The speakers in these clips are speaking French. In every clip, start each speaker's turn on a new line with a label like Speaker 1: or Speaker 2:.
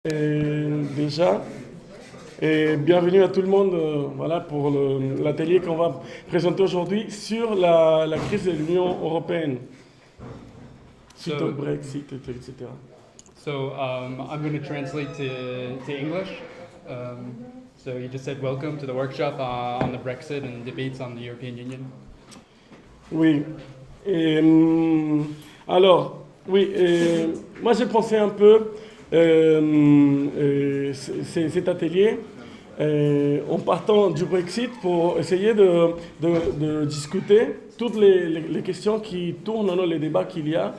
Speaker 1: Déjà, et bienvenue à tout le monde voilà, pour l'atelier qu'on va présenter aujourd'hui sur la crise de l'Union européenne, suite au Brexit, etc.
Speaker 2: I'm going to translate to English. So you just said welcome to the workshop on the Brexit and debates on the European Union.
Speaker 1: Oui. Et, alors, oui, moi j'ai pensé un peu cet atelier en partant du Brexit pour essayer de discuter toutes les questions qui tournent dans les débats qu'il y a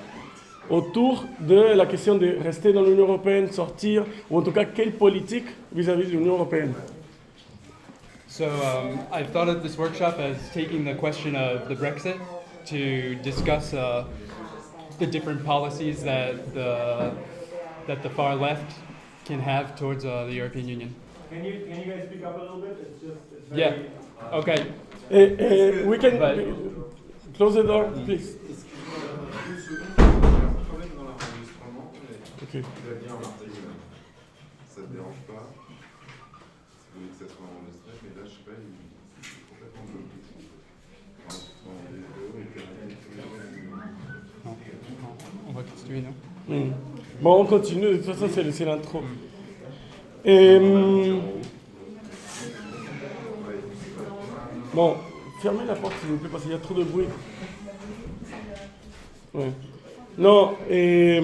Speaker 1: autour de la question de rester dans l'Union européenne, sortir, ou en tout cas quelle politique vis-à-vis de l'Union européenne.
Speaker 2: So I've thought of this workshop as taking the question of the Brexit to discuss the different policies that the far left can have towards the European Union.
Speaker 1: Can you guys speak up a little bit? It's
Speaker 2: Yeah. Okay.
Speaker 1: We can close the door, please. Okay.
Speaker 3: Ça te dérange pas? Si vous voulez que ça soit enregistré, mais là je sais pas, il est complètement bloqué.
Speaker 2: On va continuer, non?
Speaker 1: Bon, on continue, de toute façon c'est l'intro. Et, bon, fermez la porte s'il vous plaît parce qu'il y a trop de bruit. Ouais. Non, et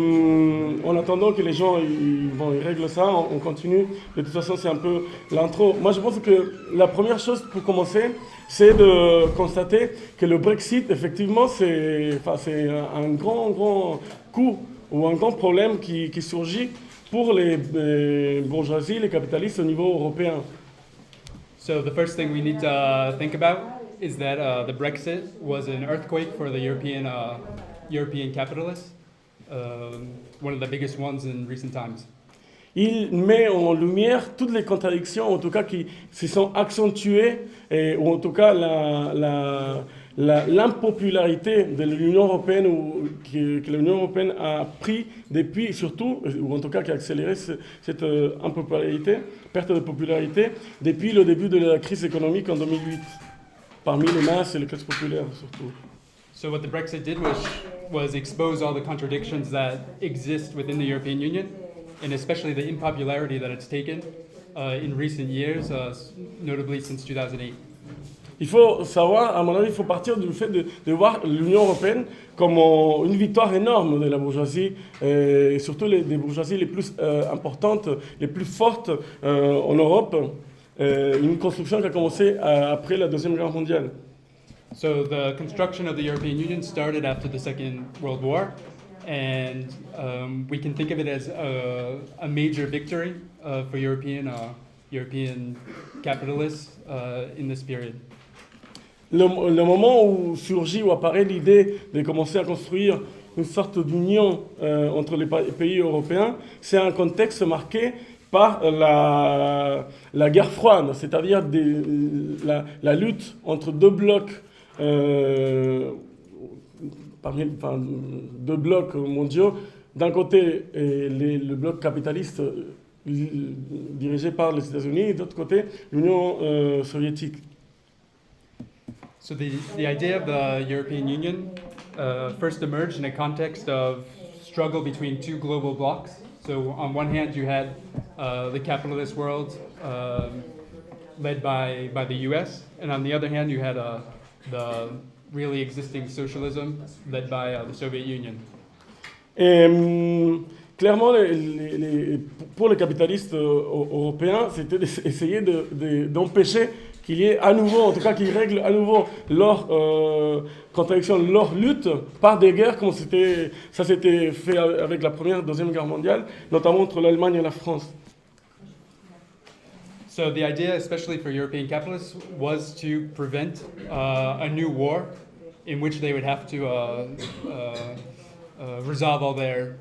Speaker 1: en attendant que les gens ils règlent ça, on continue. De toute façon, c'est un peu l'intro. Moi, je pense que la première chose pour commencer, c'est de constater que le Brexit, effectivement, c'est un grand coup ou un grand problème qui surgit pour les bourgeoisies, les capitalistes au niveau européen.
Speaker 2: So the first thing we need to think about is that the Brexit was an earthquake for the European capitalists, one of the biggest ones in recent times.
Speaker 1: Il met en lumière toutes les contradictions, en tout cas qui se sont accentuées, ou en tout cas l'impopularité de l'Union européenne, que l'Union européenne a pris depuis, surtout, ou en tout cas qui a accéléré cette impopularité, perte de popularité, depuis le début de la crise économique en 2008, parmi les masses et les classes populaires surtout.
Speaker 2: So what the Brexit did was expose all the contradictions that exist within the European Union, and especially the unpopularity that it's taken in recent years, notably since 2008.
Speaker 1: Il faut savoir, à mon avis, il faut partir du fait de voir l'Union européenne comme une victoire énorme de la bourgeoisie, et surtout des bourgeoisies les plus importantes, les plus fortes en Europe. Une construction qui a commencé après la Deuxième Guerre mondiale.
Speaker 2: So the construction of the European Union started after the Second World War, and we can think of it as a major victory for European capitalists in this period.
Speaker 1: Le moment où surgit ou apparaît l'idée de commencer à construire une sorte d'union entre les pays européens, c'est un contexte marqué par la guerre froide, c'est-à-dire la lutte entre deux blocs, deux blocs mondiaux. D'un côté, le bloc capitaliste dirigé par les États-Unis, et de l'autre côté, l'Union soviétique.
Speaker 2: So the idea of the European Union first emerged in a context of struggle between two global blocs. So on one hand, you had the capitalist world led by the U.S., and on the other hand, you had the really existing socialism led by the Soviet Union.
Speaker 1: Et clairement, pour les capitalistes européens, c'était d'essayer d'empêcher qu'il y ait à nouveau, en tout cas qu'ils règlent à nouveau leur contradiction, leur lutte par des guerres, comme ça s'était fait avec la Première et Deuxième Guerre mondiale, notamment entre l'Allemagne et la France.
Speaker 2: So the idea, especially for European capitalists, was to prevent a new war in which they would have to resolve all their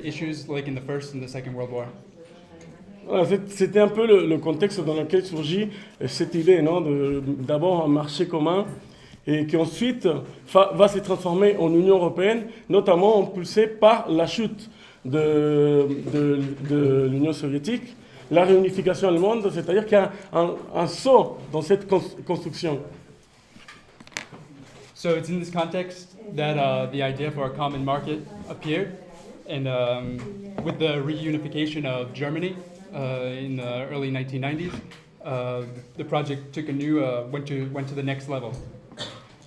Speaker 2: issues like in the First and the Second World War.
Speaker 1: Voilà, c'était un peu le contexte dans lequel surgit cette idée, non, d'abord un marché commun et qui ensuite va se transformer en Union européenne, notamment impulsée par la chute de l'Union soviétique, la réunification allemande, c'est-à-dire qu'il y a un saut dans cette construction.
Speaker 2: So it's in this context that the idea for a common market appeared, and with the reunification of Germany in the early 1990s, the project took a new went to the next level.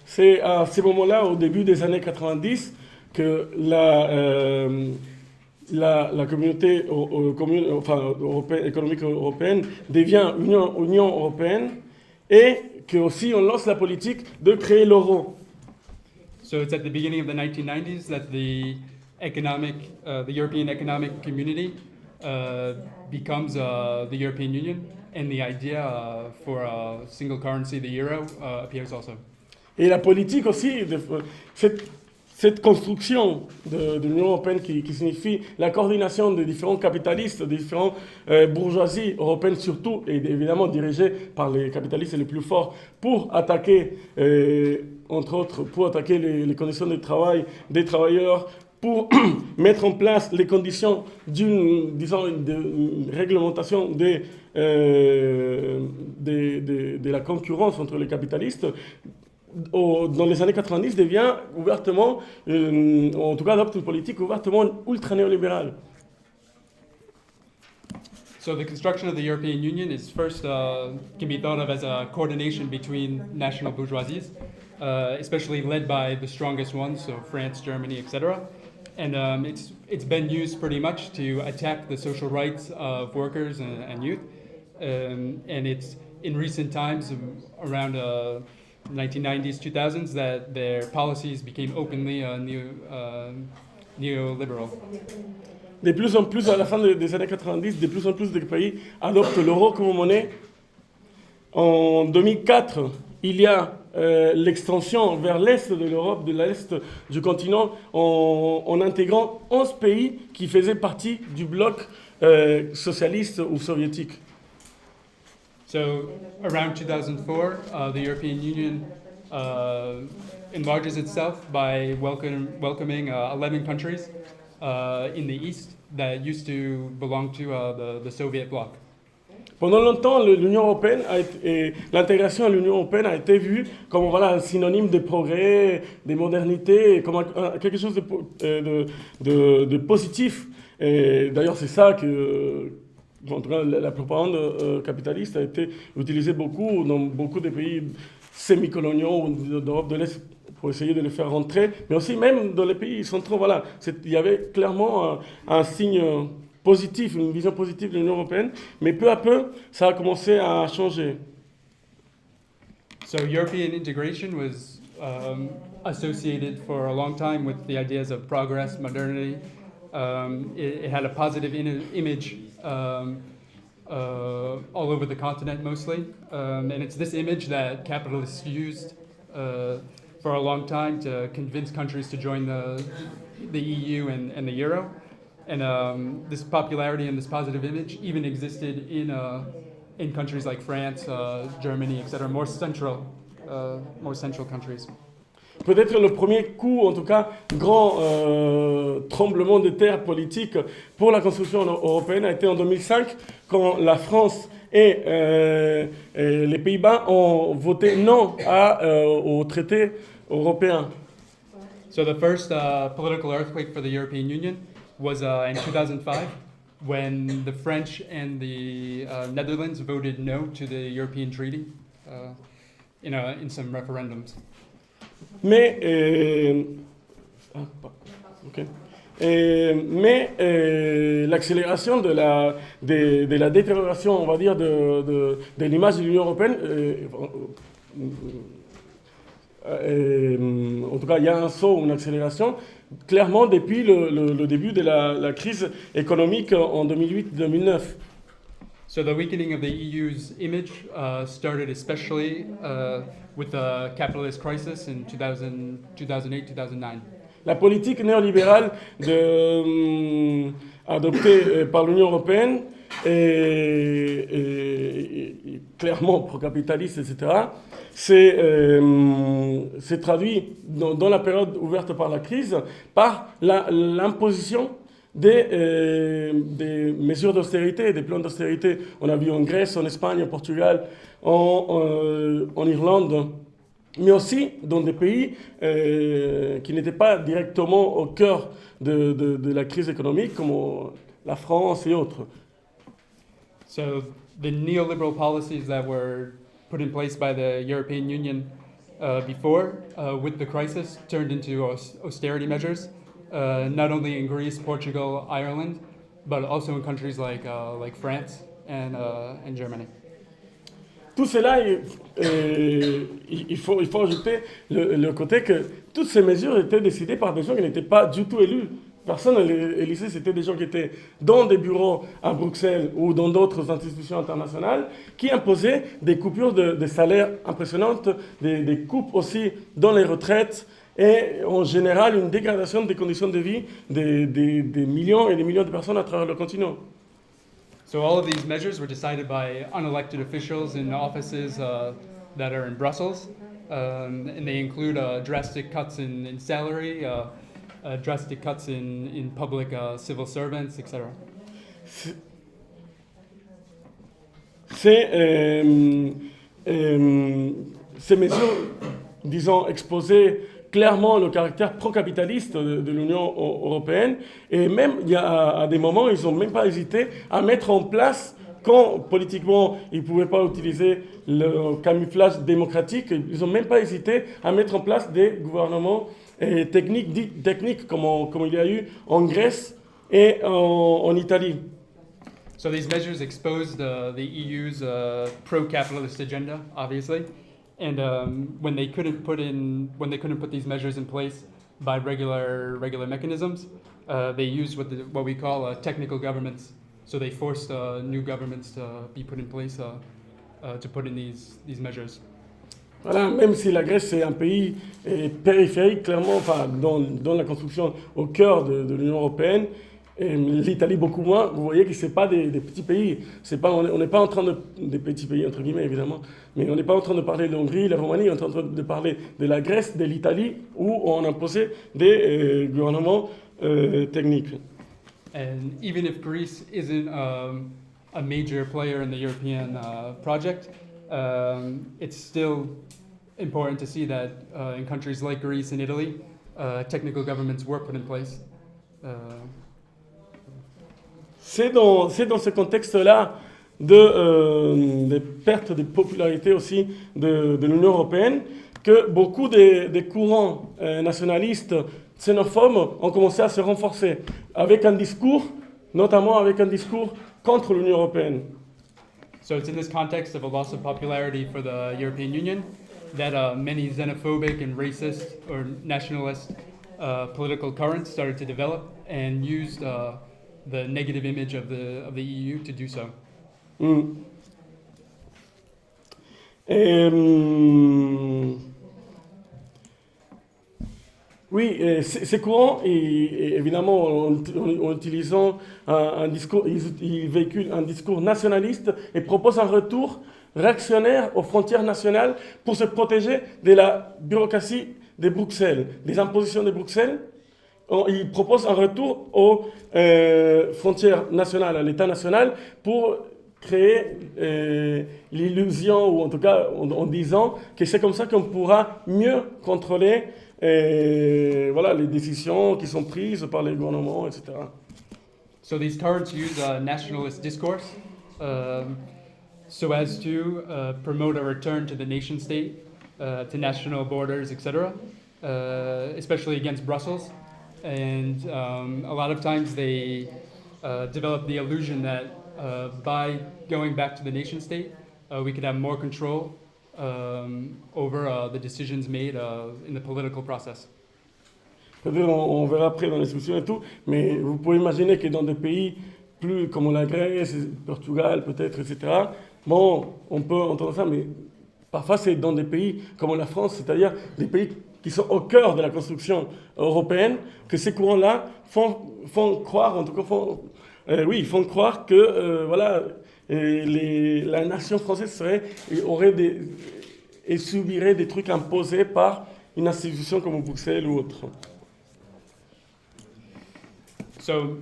Speaker 1: C'est à ces moments-là, au début des années 90, que la communauté économique européenne devient Union européenne et que aussi on lance la politique de créer l'euro.
Speaker 2: So it's at the beginning of the 1990s that the European Economic Community becomes the European Union, and the idea for a single currency, the euro, appears also.
Speaker 1: Et la politique aussi, cette construction de l'Union européenne qui signifie la coordination des différents capitalistes, des différentes bourgeoisies européennes surtout, et évidemment dirigées par les capitalistes les plus forts, pour attaquer, entre autres, pour attaquer les conditions de travail des travailleurs, pour mettre en place les conditions d'une réglementation de la concurrence entre les capitalistes, dans les années 90 devient ouvertement, en tout cas adopte une politique ouvertement ultra-néolibérale.
Speaker 2: So the construction of the European Union is first can be thought of as a coordination between national bourgeoisies, especially led by the strongest ones, so France, Germany, etc. And it's been used pretty much to attack the social rights of workers and youth. And it's in recent times, around 1990s, 2000s, that their policies became openly neoliberal.
Speaker 1: De plus en plus, à la fin des années 90, de plus en plus de pays adoptent l'euro comme monnaie. En 2004, il y a l'extension vers l'est de l'Europe, de l'est du continent, en intégrant 11 pays qui faisaient partie du bloc socialiste ou soviétique.
Speaker 2: So around 2004, the European Union enlarges itself by welcoming 11 countries in the East that used to belong to the Soviet bloc.
Speaker 1: Pendant longtemps, l'Union européenne l'intégration à l'Union européenne a été vue comme un synonyme de progrès, de modernité, comme quelque chose de positif. Et d'ailleurs, c'est ça que en tout cas, la propagande capitaliste a été utilisée beaucoup dans beaucoup de pays semi-coloniaux d'Europe de l'Est pour essayer de les faire rentrer, mais aussi même dans les pays centraux. Voilà, il y avait clairement un signe positif, une vision positive de l'Union européenne, mais peu à peu, ça a commencé à changer.
Speaker 2: So European integration was associated for a long time with the ideas of progress, modernity. It had a positive image all over the continent mostly, and it's this image that capitalists used for a long time to convince countries to join the EU and the euro. And this popularity and this positive image even existed in countries like France, Germany, etc., more central countries.
Speaker 1: Peut-être le premier coup, en tout cas, grand tremblement de terre politique pour la construction européenne a été en 2005, quand la France et les Pays-Bas ont voté non au traité européen.
Speaker 2: So the first political earthquake for the European Union was in 2005, when the French and the Netherlands voted no to the European Treaty in some referendums.
Speaker 1: Mais l'accélération de la détérioration, on va dire, de l'image de l'Union européenne, en tout cas, il y a un saut, une accélération, clairement depuis le début de la crise économique en 2008-2009.
Speaker 2: So the weakening of the EU's image started especially with the capitalist crisis in 2008-2009.
Speaker 1: La politique néolibérale adoptée par l'Union européenne est clairement pro-capitaliste, etc. C'est traduit dans la période ouverte par la crise par l'imposition des mesures d'austérité, des plans d'austérité. On a vu en Grèce, en Espagne, au Portugal, en Irlande, mais aussi dans des pays qui n'étaient pas directement au cœur de la crise économique, comme la France et autres.
Speaker 2: So the neoliberal policies that were put in place by the European Union before, with the crisis, turned into austerity measures, not only in Greece, Portugal, Ireland, but also in countries like France and Germany.
Speaker 1: Tout cela, il faut ajouter le côté que toutes ces mesures étaient décidées par des gens qui n'étaient pas du tout élus. Personne à l'Élysée, c'était des gens qui étaient dans des bureaux à Bruxelles ou dans d'autres institutions internationales qui imposaient des coupures de salaires impressionnantes, des coupes aussi dans les retraites et en général une dégradation des conditions de vie des millions et des millions de personnes à travers le continent.
Speaker 2: So all of these measures were decided by unelected officials in offices that are in Brussels, and they include drastic cuts in salary, drastic cuts in public civil servants, etc.
Speaker 1: Ces mesures, disons, exposaient clairement le caractère pro-capitaliste de l'Union européenne. Et même, il y a à des moments, ils n'ont même pas hésité à mettre en place, quand politiquement, ils ne pouvaient pas utiliser le camouflage démocratique, ils n'ont même pas hésité à mettre en place des gouvernements techniques comme il y a eu en Grèce et en Italie.
Speaker 2: So these measures exposed the EU's pro-capitalist agenda, obviously. And when they couldn't put these measures in place by regular mechanisms, they used what we call technical governments. So they forced new governments to be put in place to put in these measures.
Speaker 1: Voilà, même si la Grèce est un pays périphérique, clairement, enfin, dans la construction au cœur de l'Union européenne, et l'Italie beaucoup moins, vous voyez que ce n'est pas des petits pays. On n'est pas en train des petits pays, entre guillemets, évidemment, mais on n'est pas en train de parler de l'Hongrie, la Roumanie, on est en train de parler de la Grèce, de l'Italie, où on imposait des gouvernements techniques.
Speaker 2: And even if Greece isn't a major player in the European project, it's still important to see that in countries like Greece and Italy, technical governments were put in place.
Speaker 1: C'est dans ce contexte-là de perte de popularité aussi de l'Union européenne que beaucoup des courants nationalistes xénophobes ont commencé à se renforcer, avec un discours, notamment avec un discours contre l'Union européenne.
Speaker 2: So it's in this context of a loss of popularity for the European Union that many xenophobic and racist or nationalist political currents started to develop and used the negative image of the EU to do so.
Speaker 1: Oui, ces courants, et évidemment, en utilisant un discours, ils véhiculent un discours nationaliste et proposent un retour réactionnaire aux frontières nationales pour se protéger de la bureaucratie de Bruxelles, des impositions de Bruxelles. Ils proposent un retour aux frontières nationales, à l'État national, pour créer l'illusion, ou en tout cas en disant que c'est comme ça qu'on pourra mieux contrôler voilà, les décisions qui sont prises par les gouvernements, etc.
Speaker 2: So these currents use a nationalist discourse so as to promote a return to the nation state, to national borders, etc., especially against Brussels. And a lot of times they develop the illusion that by going back to the nation state, we could have more control over the decisions made in the political process.
Speaker 1: Peut-être on verra après dans les discussions et tout, mais vous pouvez imaginer que dans des pays plus comme la Grèce, le Portugal peut-être, etc., bon, on peut entendre ça, mais parfois c'est dans des pays comme la France, c'est-à-dire des pays qui sont au cœur de la construction européenne, que ces courants-là font croire, en tout cas, ils font croire que voilà, la nation française subirait des trucs imposés par une institution comme Bruxelles ou autre.
Speaker 2: So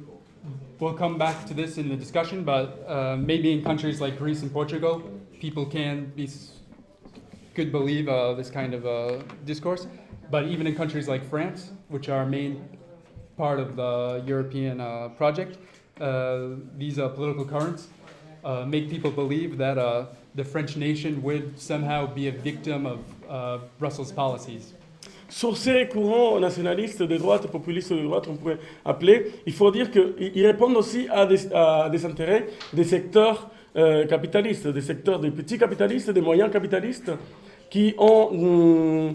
Speaker 2: we'll come back to this in the discussion, but maybe in countries like Greece and Portugal, people could believe this kind of discourse. But even in countries like France, which are a main part of the European project, these political currents make people believe that the French nation would somehow be a victim of Brussels policies.
Speaker 1: Sur ces courants nationalistes de droite, populistes de droite, on pourrait appeler, il faut dire qu'ils répondent aussi à des intérêts des secteurs capitalistes, des secteurs des petits capitalistes, des moyens capitalistes, qui ont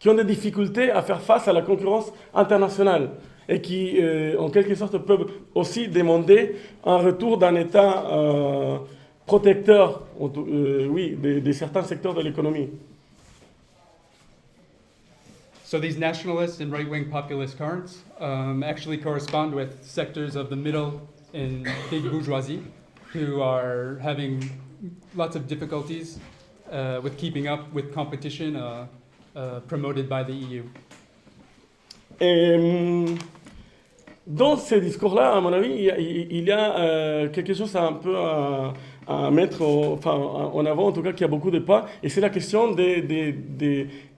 Speaker 1: des difficultés à faire face à la concurrence internationale et qui, en quelque sorte, peuvent aussi demander un retour d'un État protecteur, de certains secteurs de l'économie.
Speaker 2: So these nationalist and right-wing populist currents actually correspond with sectors of the middle and big bourgeoisie who are having lots of difficulties with keeping up with competition promoted by the EU.
Speaker 1: Et dans ces discours-là, à mon avis, il y a quelque chose un peu à mettre en avant, en tout cas, qui a beaucoup de pas, et c'est la question des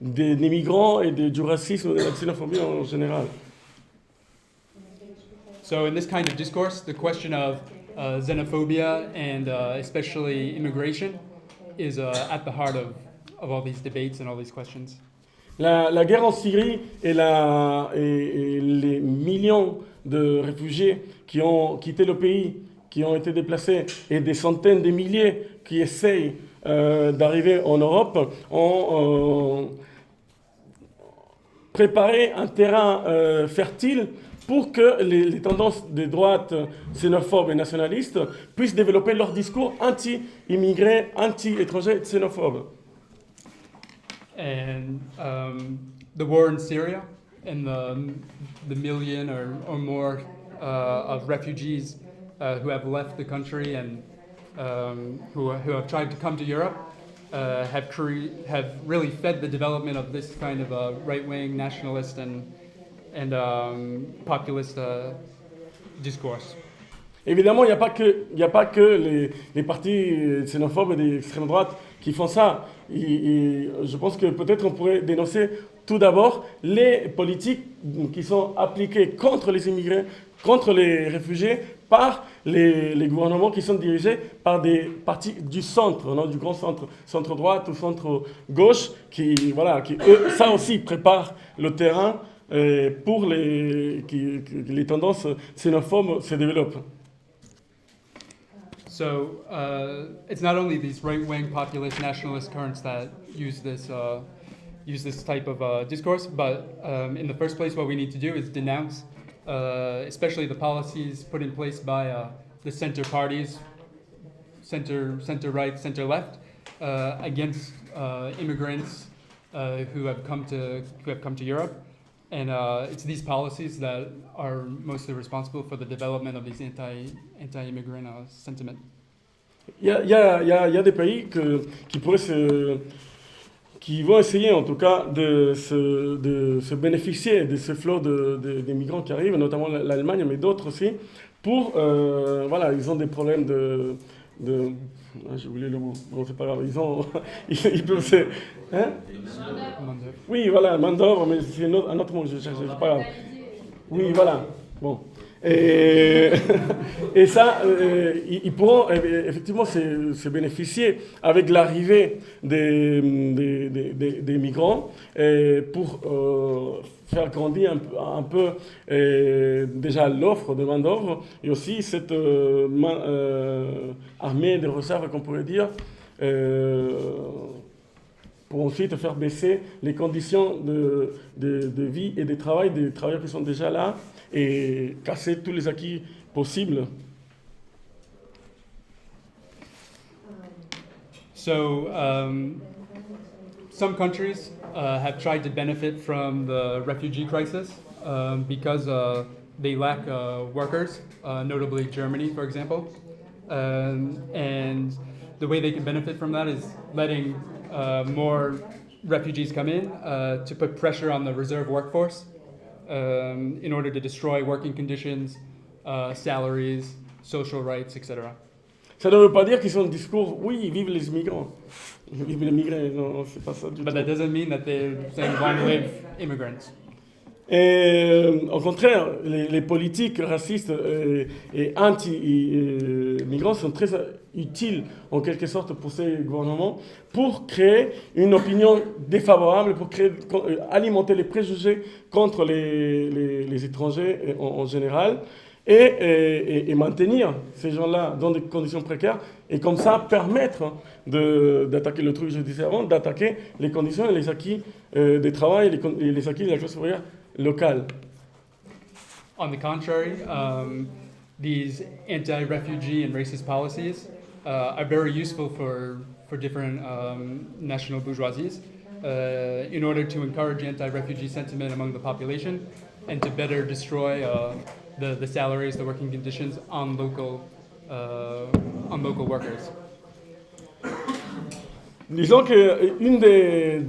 Speaker 1: migrants et du racisme, de la xénophobie en général.
Speaker 2: So in this kind of discourse, the question of xenophobia and especially immigration is at the heart of all these debates and all these questions.
Speaker 1: La guerre en Syrie et les millions de réfugiés qui ont quitté le pays, qui ont été déplacés, et des centaines de milliers qui essayent d'arriver en Europe, ont préparé un terrain fertile pour que les tendances de droite xénophobes et nationalistes puissent développer leur discours anti-immigrés, anti-étrangers, xénophobes.
Speaker 2: And the war in Syria and the million or more of refugees who have left the country and who have tried to come to Europe have really fed the development of this kind of right-wing nationalist and populist discourse.
Speaker 1: Évidemment, il n'y a pas que les partis xénophobes et d'extrême droite qui font ça. Je pense que peut-être on pourrait dénoncer tout d'abord les politiques qui sont appliquées contre les immigrés, contre les réfugiés, par les gouvernements qui sont dirigés par des partis du centre, non, du grand centre, centre-droite ou centre-gauche, qui eux, ça aussi préparent le terrain pour que les tendances xénophobes se développent.
Speaker 2: So it's not only these right-wing populist nationalist currents that use this type of discourse, but in the first place, what we need to do is denounce, especially the policies put in place by the center parties, center right, center left, against immigrants who have come to Europe. And it's these policies that are mostly responsible for the development of these anti-immigrant sentiment.
Speaker 1: Il y a des pays qui vont essayer en tout cas de se bénéficier de ce flot des migrants qui arrivent, notamment l'Allemagne, mais d'autres aussi, pour, ils ont des problèmes j'ai oublié le mot, bon c'est pas grave, ils peuvent se... Hein? Oui, voilà, main d'œuvre, mais c'est un autre mot, je cherche, c'est pas grave. Oui, voilà, bon. Et ça, ils pourront effectivement se bénéficier avec l'arrivée des migrants pour faire grandir un peu déjà l'offre de main-d'œuvre et aussi cette armée de réserve qu'on pourrait dire pour ensuite faire baisser les conditions de vie et de travail des travailleurs qui sont déjà là et casser tous les acquis possibles.
Speaker 2: So some countries have tried to benefit from the refugee crisis because they lack workers, notably Germany, for example. And the way they can benefit from that is letting more refugees come in to put pressure on the reserve workforce in order to destroy working conditions, salaries, social rights, etc.
Speaker 1: Ça ne veut pas dire qu'ils ont le discours, oui, vive les immigrants, vive les migrants, non, c'est pas ça du
Speaker 2: But
Speaker 1: tout.
Speaker 2: that doesn't mean that they're saying long live immigrants.
Speaker 1: Et au contraire, les politiques racistes et anti-migrants sont très utiles en quelque sorte pour ces gouvernements pour créer une opinion défavorable, pour alimenter les préjugés contre les étrangers en général et maintenir ces gens-là dans des conditions précaires et comme ça permettre d'attaquer le truc que je disais avant, d'attaquer les conditions et les acquis des travail et les acquis de la classe ouvrière locale.
Speaker 2: On the contrary, these anti-refugee and racist policies are very useful for different national bourgeoisies in order to encourage anti-refugee sentiment among the population and to better destroy the salaries, the working conditions on local workers.
Speaker 1: Disons qu'une des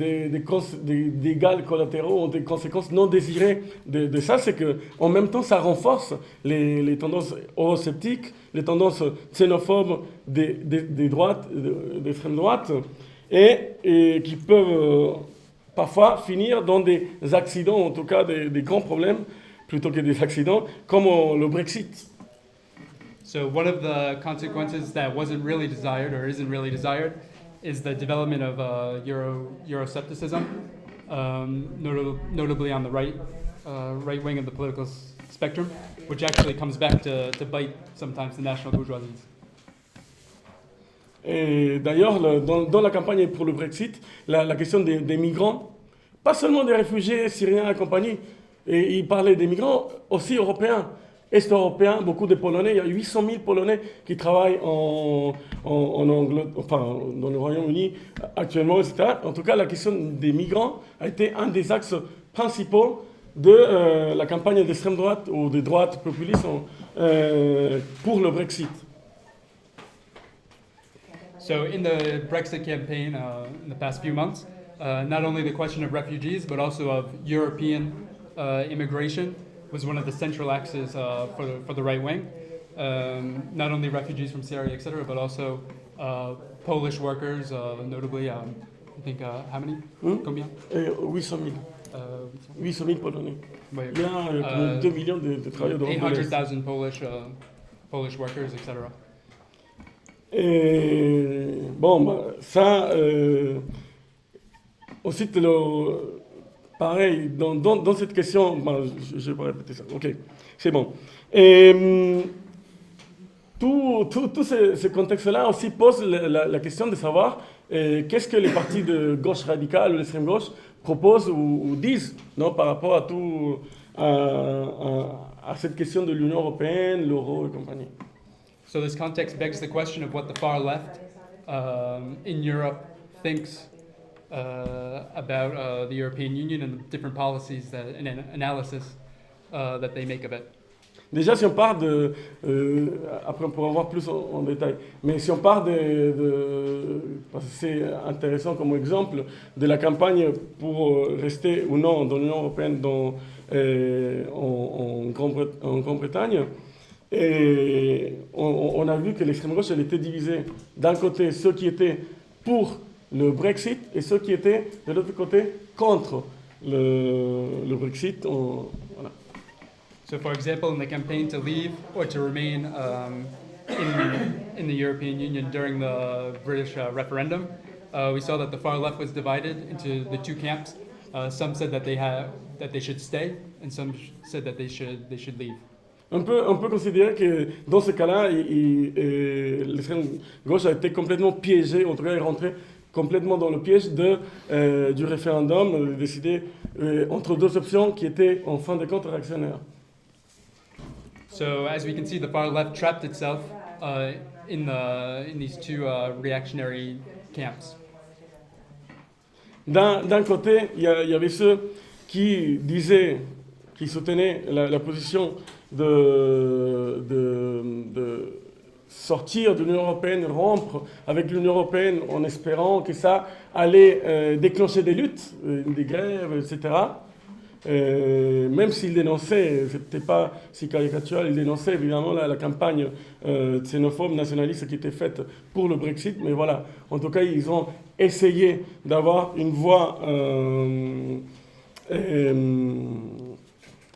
Speaker 1: dégâts collatéraux ou des conséquences non désirées de ça, c'est qu'en même temps, ça renforce les tendances eurosceptiques, les tendances xénophobes des droites, d'extrême droite, et qui peuvent parfois finir dans des accidents, en tout cas des grands problèmes, plutôt que des accidents, comme le Brexit.
Speaker 2: So one of the consequences that wasn't really desired or isn't really desired is the development of Euroscepticism, notably on the right wing of the political spectrum, which actually comes back to bite sometimes the national bourgeoisies.
Speaker 1: Et d'ailleurs, dans la campagne pour le Brexit, la question des migrants, pas seulement des réfugiés syriens et compagnie, et il parlait des migrants aussi européens. Est-européens, beaucoup de Polonais, il y a 800 000 Polonais qui travaillent dans le Royaume-Uni actuellement, etc. En tout cas, la question des migrants a été un des axes principaux de la campagne d'extrême droite ou de droite populiste pour le Brexit.
Speaker 2: So in the Brexit campaign in the past few months, not only the question of refugees, but also of European immigration was one of the central axes for the right wing. Not only refugees from Syria, etc., but also Polish workers, notably, I think, how many? Combien?
Speaker 1: 800 000. 800 000 Polonais.
Speaker 2: Ouais,
Speaker 1: Il y a 2 millions de travailleurs d'Europe de l'Est.
Speaker 2: 800,000 Polish workers, etc.
Speaker 1: Et bon, ça, ensuite, pareil, dans cette question, je vais pas répéter ça, ok, c'est bon. Et tout ce contexte-là aussi pose la question de savoir qu'est-ce que les partis de gauche radicale ou l'extrême gauche proposent ou disent non, par rapport à tout, à cette question de l'Union européenne, l'euro et compagnie.
Speaker 2: So this context begs the question of what the far left in Europe thinks about the European Union and the different policies and analysis that they make of it.
Speaker 1: Déjà, si on part après on pourra voir plus en détail, mais si on part parce que c'est intéressant comme exemple, de la campagne pour rester ou non dans l'Union européenne en Grande-Bretagne, et on a vu que l'extrême gauche, elle était divisée. D'un côté, ceux qui étaient pour le Brexit et ceux qui étaient de l'autre côté contre le Brexit. Voilà.
Speaker 2: So, for example, in the campaign to leave or to remain in the European Union during the British referendum, we saw that the far left was divided into the two camps. Some said that they should stay, and some said that they should leave.
Speaker 1: On peut considérer que dans ce cas-là, l'extrême gauche a été complètement piégée, en tout cas est rentrée complètement dans le piège du référendum, de décider entre deux options qui étaient en fin de compte réactionnaires.
Speaker 2: So as we can see, the far left trapped itself in these two reactionary camps.
Speaker 1: D'un côté, il y avait ceux qui soutenaient la position de sortir de l'Union européenne, rompre avec l'Union européenne en espérant que ça allait déclencher des luttes, des grèves, etc. même s'il dénonçait, c'était pas si caricatural, il dénonçait évidemment la campagne xénophobe, nationaliste qui était faite pour le Brexit, mais voilà, en tout cas, ils ont essayé d'avoir une voix,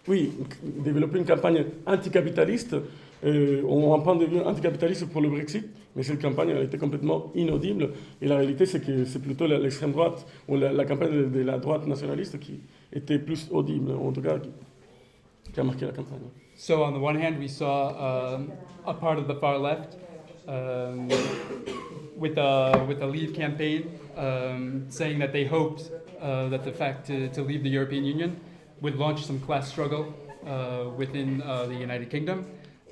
Speaker 1: oui, développer une campagne anticapitaliste, on point de vue anticapitaliste pour le Brexit, mais cette campagne a été complètement inaudible, et la réalité c'est que c'est plutôt l'extrême droite, ou la campagne de la droite nationaliste qui était plus audible, en tout cas qui a marqué la campagne.
Speaker 2: So on the one hand, we saw a part of the far left with the Leave campaign saying that they hoped that the fact to leave the European Union would launch some class struggle within the United Kingdom,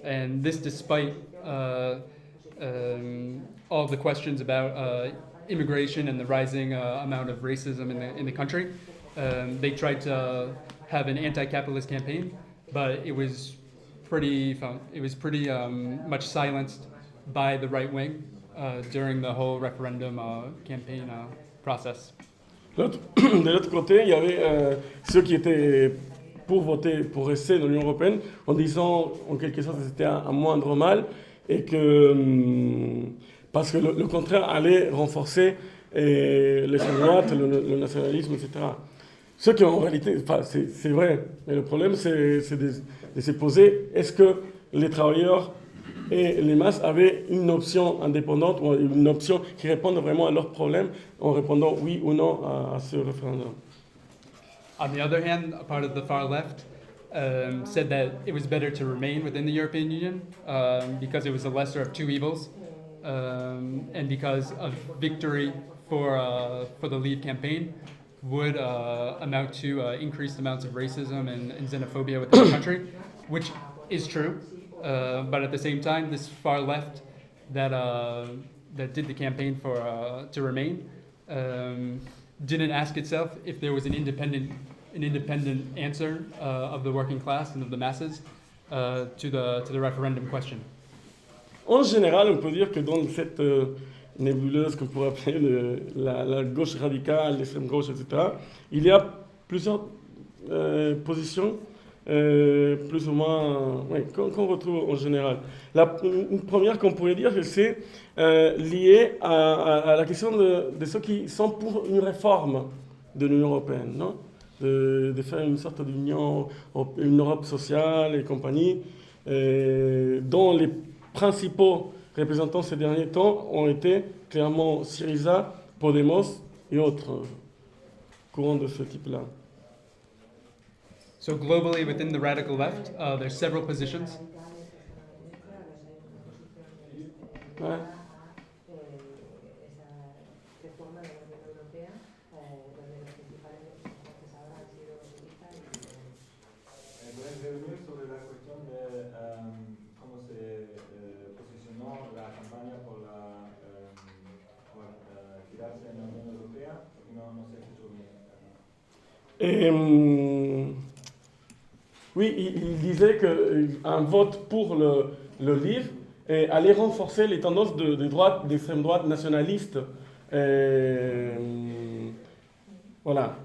Speaker 2: and this despite all the questions about immigration and the rising amount of racism in the country. They tried to have an anti-capitalist campaign, but it was pretty much silenced by the right wing during the whole referendum campaign process.
Speaker 1: De l'autre côté, il y avait ceux qui étaient pour voter, pour rester dans l'Union européenne, en disant en quelque sorte que c'était un moindre mal, et que parce que le contraire allait renforcer l'extrême droite, le nationalisme, etc. Ce qui en réalité, enfin, c'est vrai, mais le problème c'est de se poser, est-ce que les travailleurs et les masses avaient une option indépendante ou une option qui réponde vraiment à leurs problèmes en répondant oui ou non à ce référendum.
Speaker 2: On the other hand, a part of the far left said that it was better to remain within the European Union because it was the lesser of two evils, and because a victory for the Leave campaign would amount to increased amounts of racism and xenophobia within the country, which is true. But at the same time, this far left that did the campaign to remain didn't ask itself if there was an independent answer of the working class and of the masses to the referendum question.
Speaker 1: En général, on peut dire que dans cette nébuleuse qu'on pourrait appeler la gauche radicale, l'extrême gauche, etc., il y a plusieurs positions, plus ou moins, qu'on retrouve en général. Une première qu'on pourrait dire, c'est lié à la question de ceux qui sont pour une réforme de l'Union européenne, non? De faire une sorte d'union, une Europe sociale et compagnie, dont les principaux représentants ces derniers temps ont été clairement Syriza, Podemos et autres courants de ce type-là.
Speaker 2: So globally, within the radical left, there's several positions.
Speaker 1: Ouais.
Speaker 4: Sobre la cuestión de cómo se posicionó la campaña por quedarse en la Unión Europea, porque no se escuchó bien.
Speaker 1: Oui, il disait qu'un vote pour le livre allait renforcer les tendances d'extrême droite nationaliste. Voilà.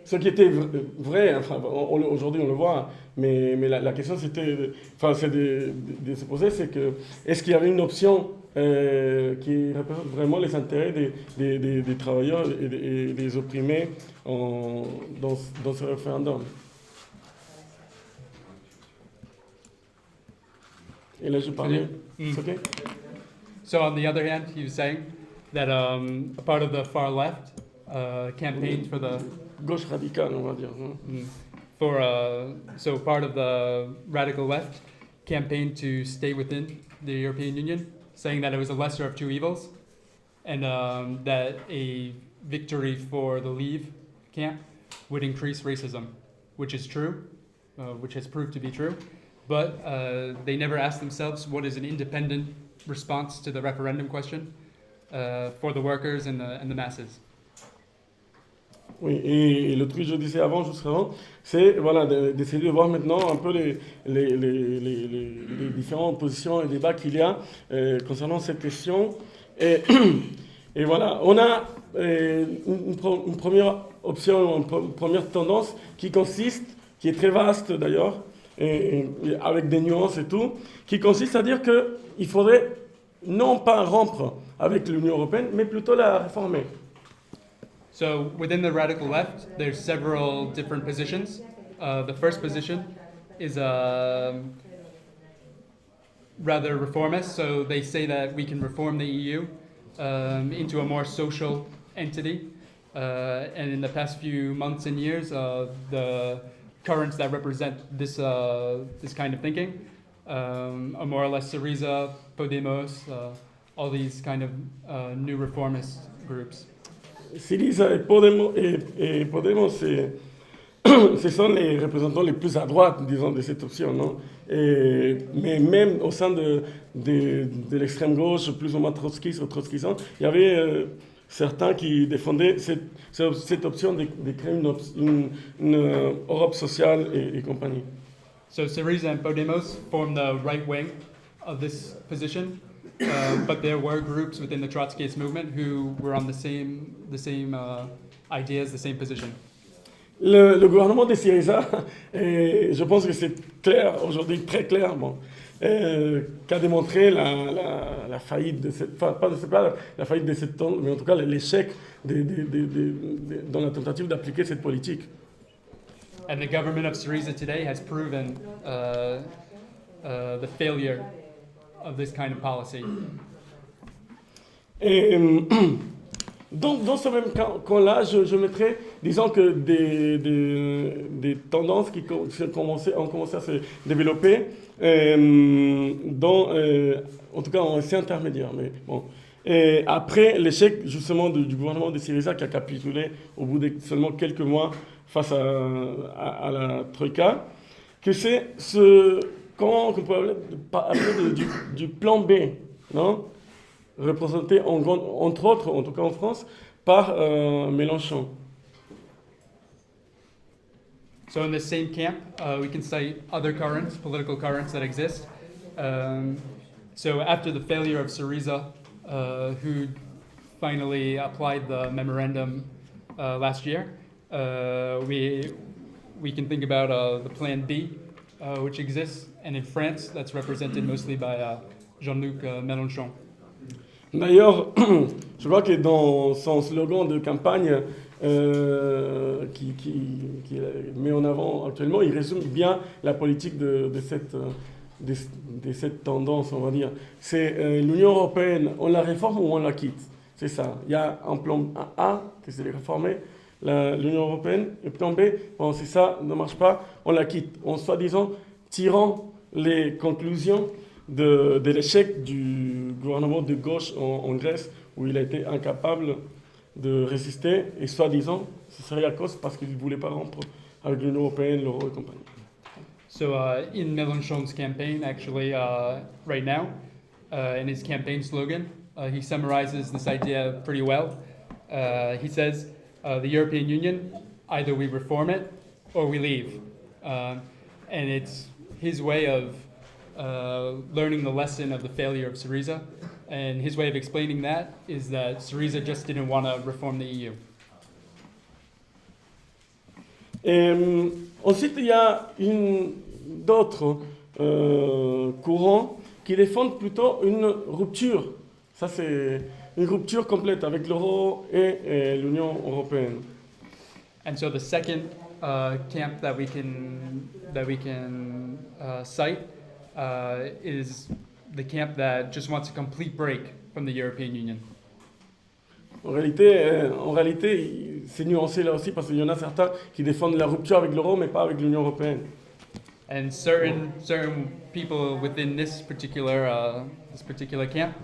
Speaker 1: Ce qui était vrai, enfin, aujourd'hui on le voit, mais la question c'était, c'est de se poser, c'est que est-ce qu'il y avait une option qui représente vraiment les intérêts des travailleurs et des opprimés dans ce référendum. Et là je parlais, c'est ok?
Speaker 2: So on the other hand, he was saying that a part of the far left campaigned for the
Speaker 1: gauche radicale, on va dire.
Speaker 2: So part of the radical left campaigned to stay within the European Union, saying that it was a lesser of two evils, and that a victory for the Leave camp would increase racism, which is true, which has proved to be true. But they never asked themselves what is an independent response to the referendum question for the workers and the masses.
Speaker 1: Oui, et le truc que je disais juste avant, c'est voilà, d'essayer de voir maintenant un peu les différentes positions et débats qu'il y a concernant cette question. Et voilà, on a une première option, une première tendance qui consiste, qui est très vaste d'ailleurs, et avec des nuances et tout, qui consiste à dire qu'il faudrait non pas rompre avec l'Union européenne, mais plutôt la réformer.
Speaker 2: So within the radical left, there's several different positions. The first position is rather reformist, so they say that we can reform the EU into a more social entity. And in the past few months and years, the currents that represent this kind of thinking are more or less Syriza, Podemos, all these kind of new reformist groups.
Speaker 1: Syriza et Podemos, ce sont les représentants les plus à droite, disons, de cette option, non? Mais même au sein de l'extrême gauche, plus ou moins trotskiste ou trotskisant, il y avait certains qui défendaient cette option de créer une Europe sociale et compagnie.
Speaker 2: So Syriza and Podemos form the right wing of this position, but there were groups within the Trotskyist movement who were on the same ideas, the same position.
Speaker 1: Le gouvernement de Syriza, je pense que c'est clair aujourd'hui, très clair, bon, qu'a démontré la faillite de cette, pas la faillite de cette tente, mais en tout cas l'échec dans la tentative d'appliquer cette politique.
Speaker 2: And the government of Syriza today has proven the failure of this kind of policy.
Speaker 1: Et dans ce même camp-là, je mettrais, disons que des tendances qui ont commencé à se développer, en tout cas en assez intermédiaire. Mais bon. Et après l'échec justement du gouvernement de Syriza qui a capitulé au bout de seulement quelques mois face à la Troïka, que c'est comment on peut appeler du plan B, non? Représenté entre autres, en tout cas en France, par Mélenchon.
Speaker 2: So in the same camp, we can cite other currents, political currents that exist. So after the failure of Syriza, who finally applied the memorandum last year, we can think about the Plan B, which exists, and in France, that's represented mostly by Jean-Luc Mélenchon.
Speaker 1: D'ailleurs, je crois que dans son slogan de campagne qui met en avant actuellement, il résume bien la politique de cette tendance, on va dire. C'est l'Union européenne, on la réforme ou on la quitte. C'est ça. Il y a un plan A, que c'est de réformer l'Union européenne, et plan B, bon, si ça ne marche pas, on la quitte. En soi-disant, tirant les conclusions de l'échec du gouvernement de gauche en Grèce, où il a été incapable de résister, et soi-disant, ce serait à cause parce qu'il ne voulait pas rompre avec l'Union européenne, l'euro et compagnie.
Speaker 2: So in Mélenchon's campaign, actually, right now, in his campaign slogan, he summarizes this idea pretty well. He says, the European Union, either we reform it or we leave. And it's his way of learning the lesson of the failure of Syriza. And his way of explaining that is that Syriza just didn't want to reform the EU.
Speaker 1: Et ensuite, il y a d'autres courants qui défendent plutôt une rupture. Ça, c'est une rupture complète avec l'euro et l'Union européenne.
Speaker 2: And so the second camp that we can cite is the camp that just wants a complete break from the European Union.
Speaker 1: En réalité, c'est nuancé là aussi parce qu'il y en a certains qui défendent la rupture avec l'euro mais pas avec l'Union européenne.
Speaker 2: And certain people within this particular camp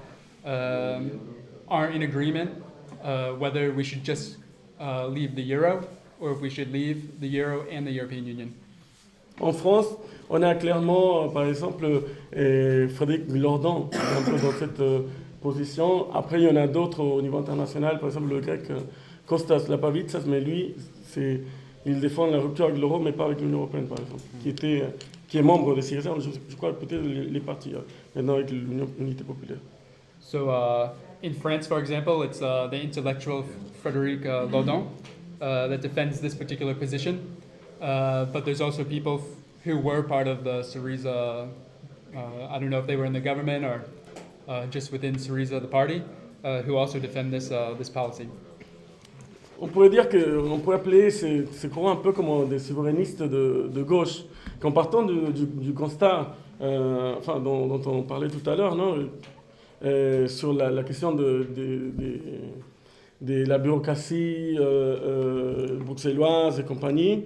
Speaker 2: aren't in agreement whether we should just leave the euro or if we should leave the euro and the European Union.
Speaker 1: En France, on a clairement, par exemple, Frédéric Lordon, un peu dans cette position. Après, il y en a d'autres au niveau international, par exemple le grec Kostas Lapavitsas, mais lui, il défend la rupture avec l'euro, mais pas avec l'Union européenne, par exemple, qui est membre de Syriza, je crois peut-être les partis, maintenant avec l'Unité populaire.
Speaker 2: So in France, for example, it's the intellectual Frédéric Lordon, that defends this particular position, but there's also people who were part of the Syriza. I don't know if they were in the government or just within Syriza, the party, who also defend this policy.
Speaker 1: On pourrait dire on pourrait appeler ces courants un peu comme des souverainistes de gauche. Qu'en partant du constat, dont on parlait tout à l'heure, non, sur la question de la bureaucratie bruxelloise et compagnie,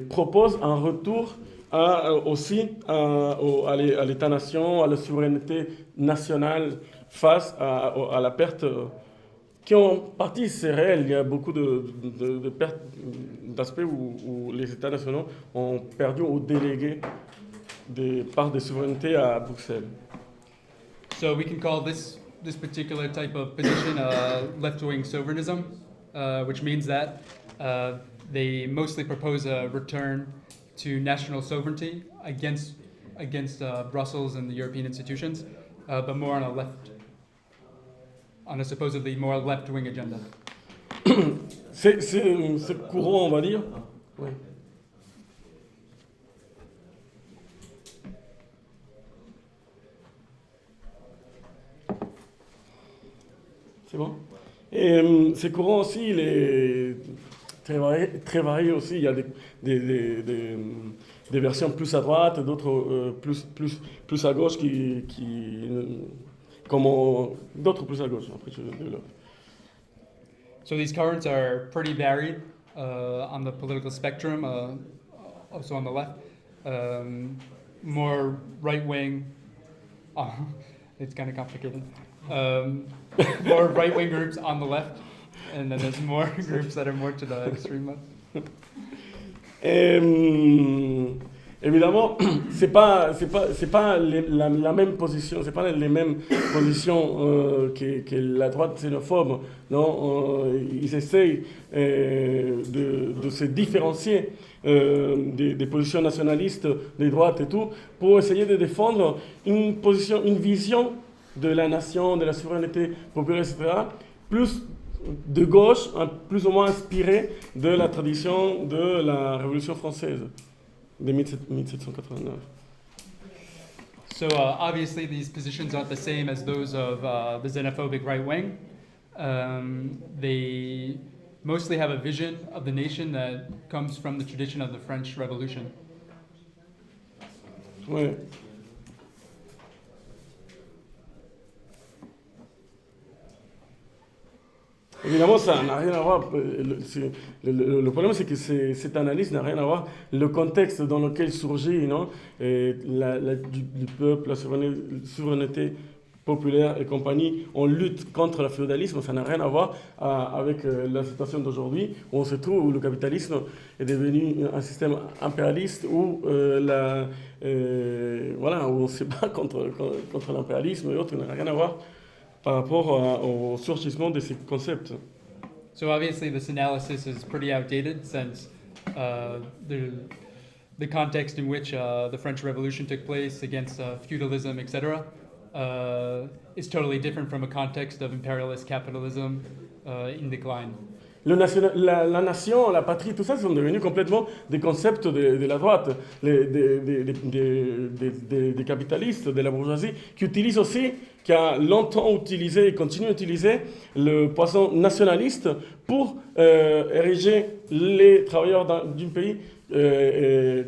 Speaker 1: propose un retour aussi à l'État-nation, à la souveraineté nationale face à la perte qui en partie c'est réel. Il y a beaucoup de pertes d'aspects où les États nationaux ont perdu ou délégué des parts de souveraineté à Bruxelles.
Speaker 2: So we can call this particular type of position left-wing sovereignism, which means that they mostly propose a return to national sovereignty against Brussels and the European institutions, but more on a supposedly more left-wing agenda.
Speaker 1: C'est courant, on va dire. Ouais. C'est bon. Et c'est courant aussi, il est très varié aussi. Il y a des versions plus à droite, d'autres plus à gauche d'autres plus à gauche. Après, je développe.
Speaker 2: So these currents are pretty varied on the political spectrum, also on the left. More right-wing, it's kind of complicated. More right-wing groups on the left, and then there's more groups that are more to the extreme left.
Speaker 1: Évidemment, c'est pas la même position, c'est pas les mêmes positions que la droite xénophobe. Non, ils essayent de se différencier des positions nationalistes, des droites et tout, pour essayer de défendre une vision de la nation, de la souveraineté populaire, etc., plus de gauche, plus ou moins inspirée de la tradition de la Révolution française de 1789.
Speaker 2: So obviously these positions aren't the same as those of the xenophobic right wing. They mostly have a vision of the nation that comes from the tradition of the French Revolution.
Speaker 1: Ouais. Évidemment, ça n'a rien à voir. Le problème, c'est que cette analyse n'a rien à voir. Le contexte dans lequel surgit, non, du peuple, la souveraineté populaire et compagnie, on lutte contre le féodalisme, ça n'a rien à voir avec la situation d'aujourd'hui, où on se trouve, où le capitalisme est devenu un système impérialiste, où, où on se bat contre l'impérialisme et autres, ça n'a rien à voir par rapport au surgissement de ces concepts.
Speaker 2: So obviously this analysis is pretty outdated since the context in which the French Revolution took place against feudalism, etc., is totally different from a context of imperialist capitalism in decline.
Speaker 1: La nation, la patrie, tout ça sont devenus complètement des concepts de la droite, des capitalistes, de la bourgeoisie, qui a longtemps utilisé et continue à utiliser le poisson nationaliste pour ériger les travailleurs d'un pays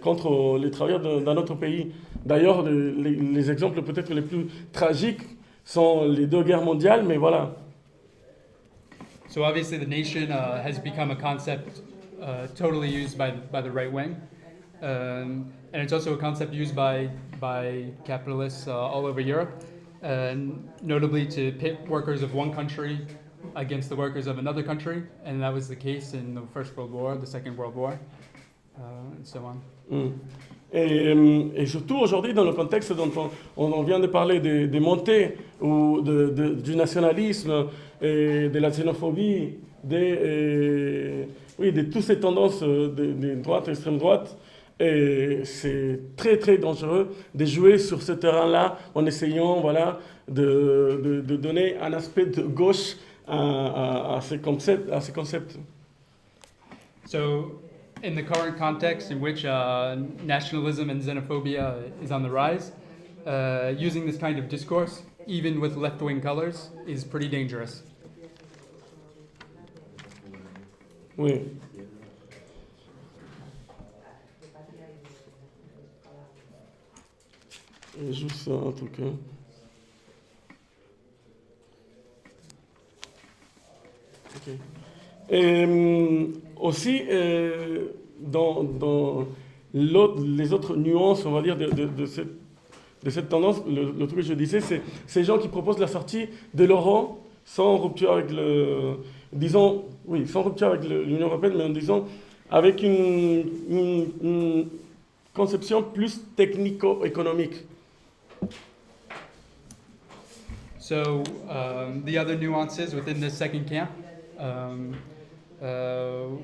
Speaker 1: contre les travailleurs d'un autre pays. D'ailleurs, les exemples peut-être les plus tragiques sont les deux guerres mondiales, mais voilà.
Speaker 2: So obviously the nation has become a concept totally used by the right wing, and it's also a concept used by capitalists all over Europe, and notably to pit workers of one country against the workers of another country, and that was the case in the First World War, the Second World War, and so on.
Speaker 1: Et surtout aujourd'hui, dans le contexte dont on vient de parler des montées ou du nationalisme et de la xénophobie, de toutes ces tendances de droite, extrême droite, et c'est très très dangereux de jouer sur ce terrain-là en essayant de donner un aspect de gauche à ces concepts.
Speaker 2: So, in the current context in which nationalism and xenophobia is on the rise, using this kind of discourse, even with left-wing colors, is pretty dangerous.
Speaker 1: Oui. Et juste ça, un truc. Hein. Ok. Et aussi, dans les autres nuances, on va dire, de cette tendance, le truc que je disais, c'est ces gens qui proposent la sortie de l'euro sans rupture avec disons, oui, sans rupture avec l'Union européenne, mais en disant avec une conception plus technico-économique.
Speaker 2: So the other nuances within this second camp,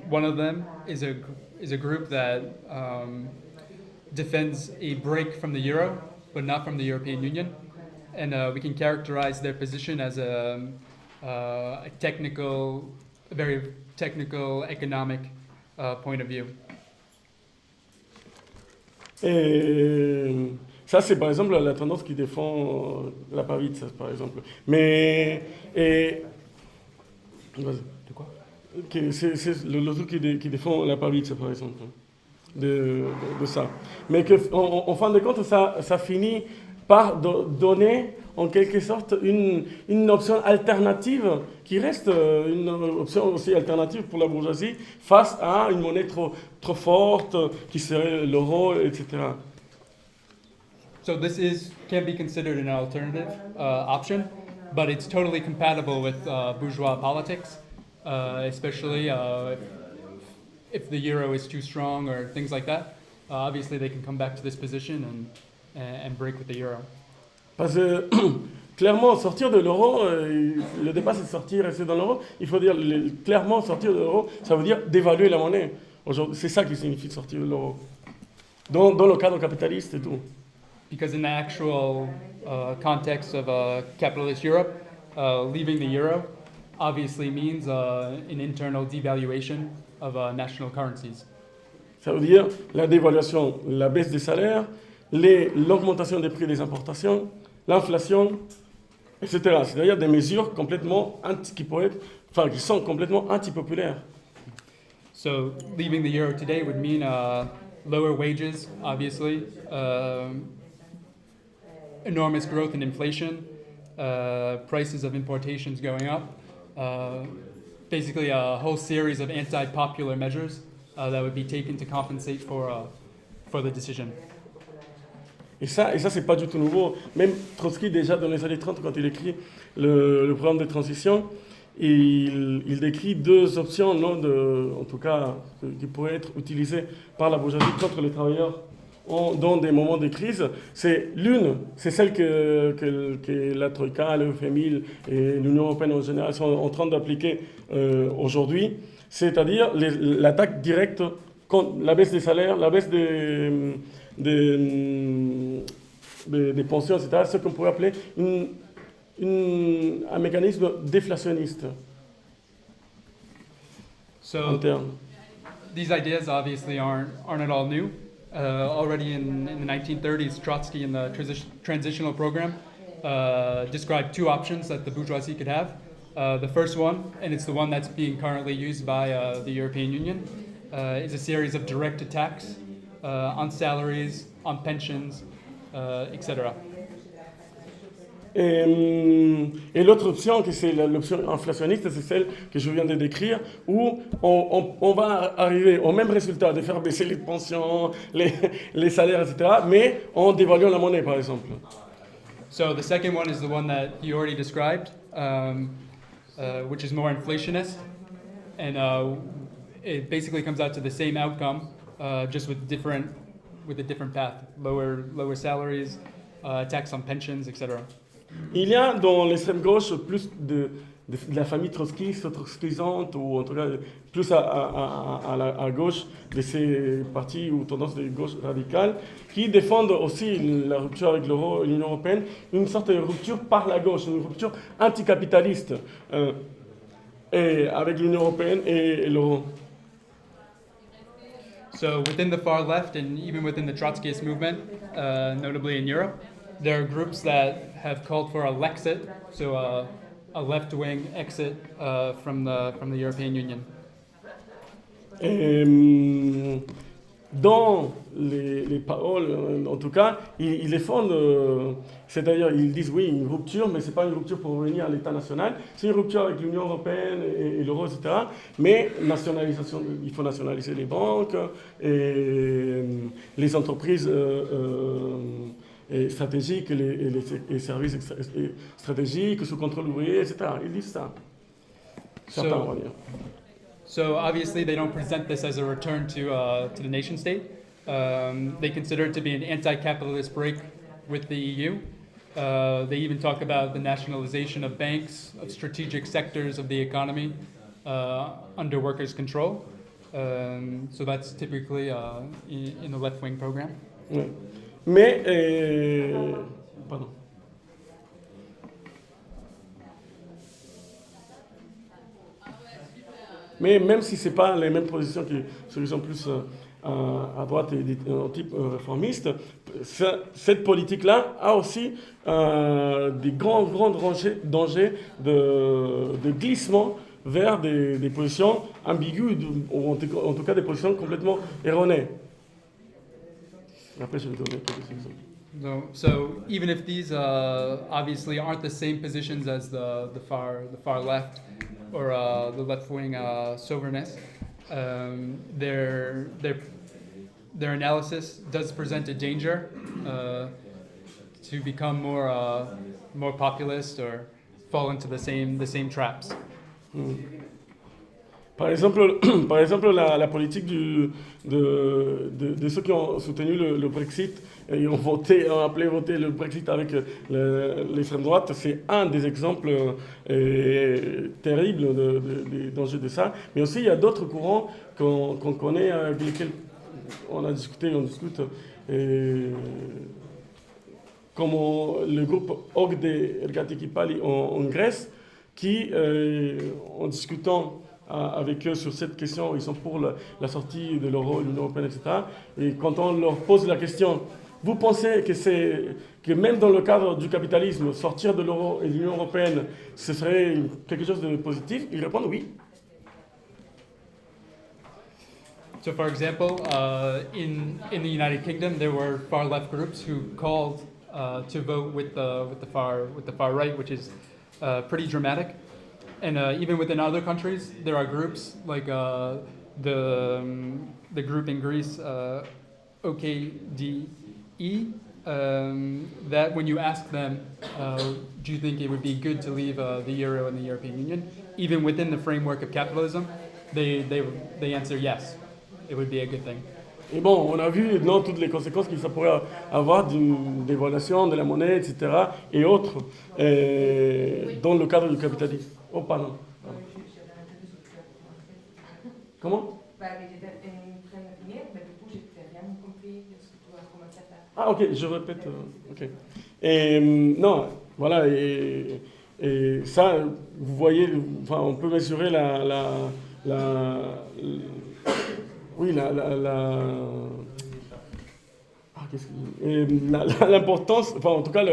Speaker 2: one of them is a group that defends a break from the euro, but not from the European Union, and we can characterize their position as a very technical, economic point of view.
Speaker 1: Et ça, c'est par exemple la tendance qui défend la Pavitsa, par exemple. Mais. Vas-y.
Speaker 2: De quoi?
Speaker 1: C'est le truc qui défend la Pavitsa, par exemple. De ça. Mais en fin de compte, ça finit par donner en quelque sorte une option alternative qui reste une option aussi alternative pour la bourgeoisie face à une monnaie trop forte qui serait l'euro, etc.
Speaker 2: So this can be considered an alternative option, but it's totally compatible with bourgeois politics, especially if the euro is too strong or things like that. Obviously, they can come back to this position and break with the euro.
Speaker 1: Parce que clairement, sortir de l'euro, le débat c'est de sortir, rester dans l'euro. Il faut dire clairement sortir de l'euro, ça veut dire dévaluer la monnaie. C'est ça qui signifie sortir de l'euro. Dans le cadre capitaliste et tout.
Speaker 2: Because in the actual context of capitalist Europe, leaving the euro obviously means an internal devaluation of national currencies.
Speaker 1: Ça veut dire la dévaluation, la baisse des salaires, l'augmentation des prix des importations, l'inflation, etc. C'est-à-dire des mesures complètement qui sont complètement antipopulaires.
Speaker 2: So leaving the euro today would mean lower wages, obviously, enormous growth in inflation, prices of importations going up, basically a whole series of anti-popular measures that would be taken to compensate for the decision.
Speaker 1: Et ça c'est pas du tout nouveau. Même Trotsky, déjà dans les années 30, quand il écrit le programme de transition, il décrit deux options, en tout cas, qui pourraient être utilisées par la bourgeoisie contre les travailleurs dans des moments de crise. C'est celle que la Troïka, le FMI et l'Union européenne en général sont en train d'appliquer aujourd'hui, c'est-à-dire l'attaque directe contre la baisse des salaires, la baisse des pensions, etc., ce qu'on pourrait appeler un mécanisme déflationniste.
Speaker 2: So these ideas obviously aren't at all new. Already in the 1930s, Trotsky in the transitional program described two options that the bourgeoisie could have. The first one, and it's the one that's being currently used by the European Union, is a series of direct attacks on salaries, on pensions, etc.
Speaker 1: Et l'autre option, que c'est l'option inflationniste, c'est celle que je viens de décrire, où on va arriver au même résultat de faire baisser les pensions, les salaires, etc., mais en dévaluant la monnaie, par exemple.
Speaker 2: So the second one is the one that you already described, which is more inflationist, and it basically comes out to the same outcome, just with a different path, lower salaries, tax on pensions, etc.
Speaker 1: Il y a dans l'extrême gauche plus de la famille trotskisante, ou en tout cas plus à gauche de ces partis ou tendances de gauche radicale, qui défendent aussi la rupture avec l'euro et l'Union européenne, une sorte de rupture par la gauche, une rupture anticapitaliste et avec l'Union européenne et l'euro.
Speaker 2: So within the far left and even within the Trotskyist movement, notably in Europe, there are groups that have called for a Lexit, so a left-wing exit from the European Union.
Speaker 1: Dans les paroles, en tout cas, ils défendent, c'est-à-dire ils disent oui, une rupture, mais ce n'est pas une rupture pour revenir à l'État national, c'est une rupture avec l'Union européenne et l'euro, etc. Mais nationalisation, il faut nationaliser les banques, et les entreprises stratégiques, les services stratégiques, sous contrôle ouvrier, etc. Ils disent ça. Certains, on va dire.
Speaker 2: So obviously they don't present this as a return to the nation state. They consider it to be an anti-capitalist break with the EU. They even talk about the nationalization of banks, of strategic sectors of the economy under workers' control. So that's typically in the left-wing program.
Speaker 1: Ouais. Mais, pardon. Mais même si ce n'est pas les mêmes positions que ceux qui sont plus à droite et en type réformiste, cette politique-là a aussi des grands dangers de glissement vers des positions ambiguës, ou en tout cas des positions complètement erronées. Après, je vais donner quelques exemples.
Speaker 2: So even if these obviously aren't the same positions as the far left or the left-wing sovereignists, their analysis does present a danger to become more populist or fall into the same traps.
Speaker 1: Par exemple, la politique de ceux qui ont soutenu le Brexit et ont appelé voter le Brexit avec l'extrême droite, c'est un des exemples terribles des dangers de ça. Mais aussi, il y a d'autres courants qu'on connaît, avec lesquels on discute, comme le groupe Ogde Ergatiki Pali en Grèce, qui, en discutant avec eux sur cette question, ils sont pour la sortie de l'euro, l'Union européenne, etc. Et quand on leur pose la question, vous pensez que même dans le cadre du capitalisme, sortir de l'euro et de l'Union européenne, ce serait quelque chose de positif? Ils répondent oui.
Speaker 2: So, for example, in the United Kingdom, there were far left groups who called to vote with the far right, which is pretty dramatic. And even within other countries, there are groups like the group in Greece, OKDE, that when you ask them, do you think it would be good to leave the euro and the European Union, even within the framework of capitalism, they answer yes, it would be a good thing.
Speaker 1: Et bon, on a vu non, toutes les conséquences que ça pourrait avoir d'une dévaluation de la monnaie, etc. et autres, dans le cadre du capitalisme. Oh, pardon. Comment?
Speaker 5: J'étais en train de finir, mais du coup, j'ai rien compris de ce que tu as commencé à faire.
Speaker 1: Ah, ok, je répète. Ok. Et non, voilà, et ça, vous voyez, enfin, on peut mesurer l'importance, enfin en tout cas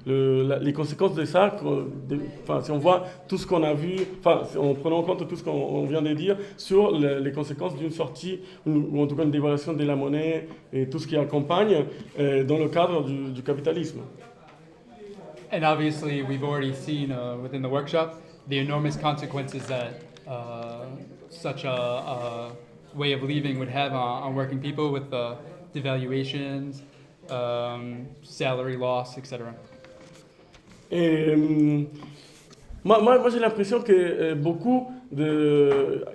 Speaker 1: les conséquences de ça, si on voit tout ce qu'on a vu, en prenant en compte tout ce qu'on vient de dire sur les conséquences d'une sortie ou en tout cas une dévaluation de la monnaie et tout ce qui accompagne dans le cadre du capitalisme.
Speaker 2: And obviously we've already seen within the workshop the enormous consequences that such a way of leaving would have on working people with devaluations, salary loss, etc.
Speaker 1: Et moi j'ai l'impression que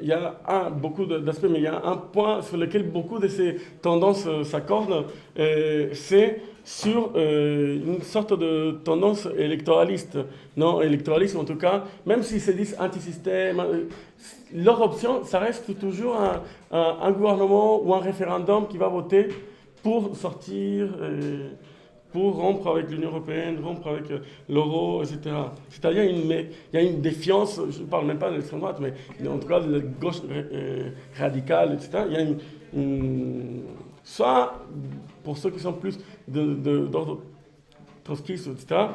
Speaker 1: il y a beaucoup d'aspects, mais il y a un point sur lequel beaucoup de ces tendances s'accordent, c'est sur une sorte de tendance électoraliste. Non, électoraliste en tout cas, même s'ils se disent anti-système, leur option, ça reste toujours un gouvernement ou un référendum qui va voter pour sortir, pour rompre avec l'Union européenne, rompre avec l'euro, etc. C'est-à-dire il y a une défiance, je ne parle même pas de l'extrême droite, mais en tout cas de la gauche radicale, etc. Il y a soit pour ceux qui sont plus d'ordre trotskiste, etc.,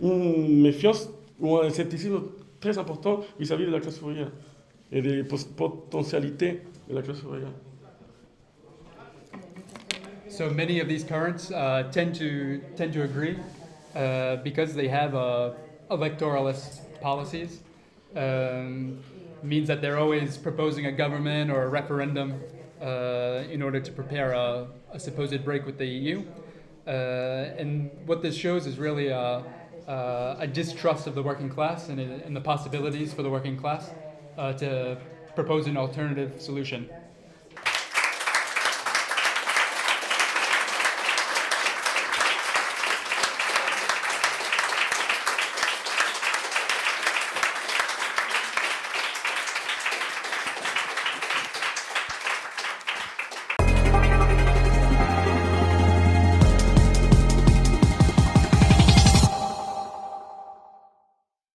Speaker 1: une méfiance ou un scepticisme très important vis-à-vis de la classe ouvrière et des potentialités de la classe ouvrière.
Speaker 2: So many of these currents tend to agree because they have electoralist policies. Means that they're always proposing a government or a referendum in order to prepare a supposed break with the EU. And what this shows is really a distrust of the working class and the possibilities for the working class to propose an alternative solution.